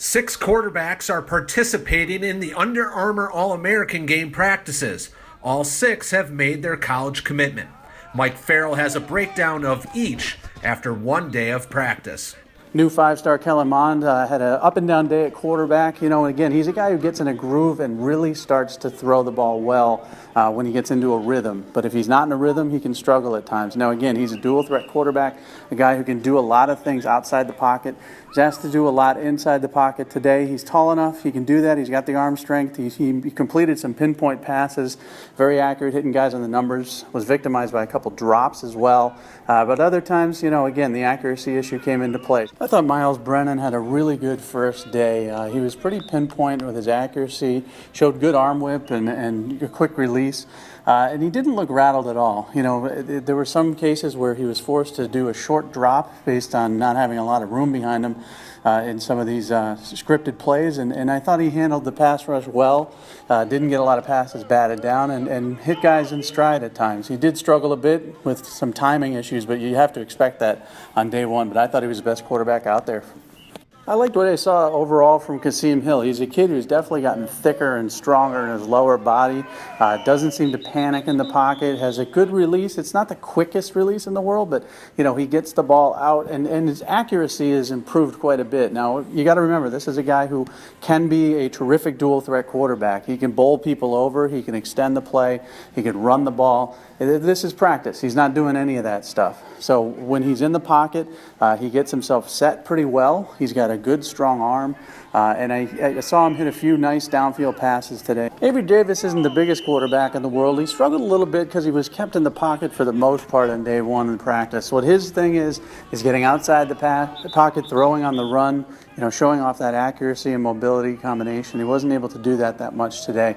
6 quarterbacks are participating in the Under Armour All-American Game practices. All 6 have made their college commitment. Mike Farrell has a breakdown of each after one day of practice. New 5-star Kellen Mond had an up-and-down day at quarterback. And again, he's a guy who gets in a groove and really starts to throw the ball well when he gets into a rhythm. But if he's not in a rhythm, he can struggle at times. Now, again, he's a dual-threat quarterback, a guy who can do a lot of things outside the pocket. He's asked to do a lot inside the pocket today. He's tall enough. He can do that. He's got the arm strength. He completed some pinpoint passes, very accurate, hitting guys on the numbers, was victimized by a couple drops as well. But other times, again, the accuracy issue came into play. I thought Myles Brennan had a really good first day. He was pretty pinpoint with his accuracy, showed good arm whip and a quick release. And he didn't look rattled at all. There were some cases where he was forced to do a short drop based on not having a lot of room behind him in some of these scripted plays. And I thought he handled the pass rush well, didn't get a lot of passes batted down, and hit guys in stride at times. He did struggle a bit with some timing issues, but you have to expect that on day one. But I thought he was the best quarterback out there. I liked what I saw overall from Kasim Hill. He's a kid who's definitely gotten thicker and stronger in his lower body. Doesn't seem to panic in the pocket. Has a good release. It's not the quickest release in the world, but he gets the ball out, and his accuracy has improved quite a bit. Now you got to remember, this is a guy who can be a terrific dual threat quarterback. He can bowl people over. He can extend the play. He can run the ball. This is practice. He's not doing any of that stuff. So when he's in the pocket, he gets himself set pretty well. He's got a good, strong arm. And I saw him hit a few nice downfield passes today. Avery isn't the biggest quarterback in the world. He struggled a little bit because he was kept in the pocket for the most part on day one in practice. What his thing is getting outside the pocket, throwing on the run, showing off that accuracy and mobility combination. He wasn't able to do that much today.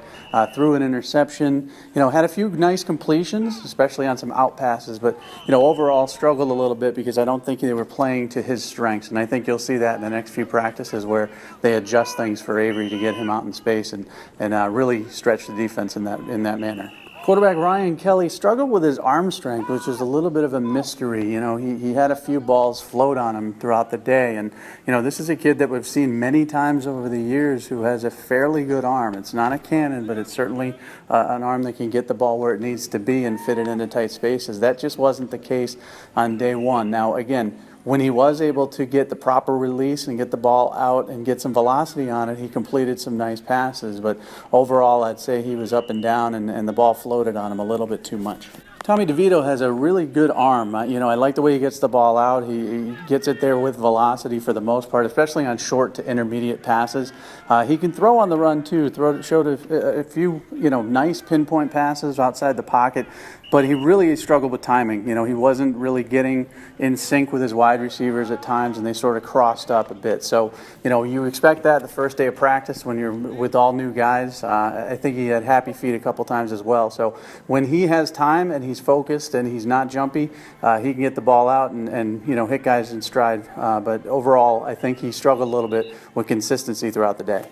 Threw an interception, had a few nice completions, especially on some out passes, but, overall struggled a little bit because I don't think they were playing to his strengths. And I think you'll see that in the next few practices where they adjust things for Avery to get him out in space and really stretch the defense in that manner. Quarterback Kelley struggled with his arm strength, which is a little bit of a mystery. He had a few balls float on him throughout the day. And, this is a kid that we've seen many times over the years who has a fairly good arm. It's not a cannon, but it's certainly an arm that can get the ball where it needs to be and fit it into tight spaces. That just wasn't the case on day one. Now, again, when he was able to get the proper release and get the ball out and get some velocity on it, he completed some nice passes. But overall, I'd say he was up and down, and the ball floated on him a little bit too much. Devito has a really good arm. I like the way he gets the ball out. He gets it there with velocity for the most part, especially on short to intermediate passes. He can throw on the run too. Showed a few nice pinpoint passes outside the pocket, but he really struggled with timing. He wasn't really getting in sync with his wide receivers at times, and they sort of crossed up a bit. So you expect that the first day of practice when you're with all new guys. I think he had happy feet a couple times as well. So when he has time and he's focused and he's not jumpy, he can get the ball out and hit guys in stride. But overall, I think he struggled a little bit with consistency throughout the day.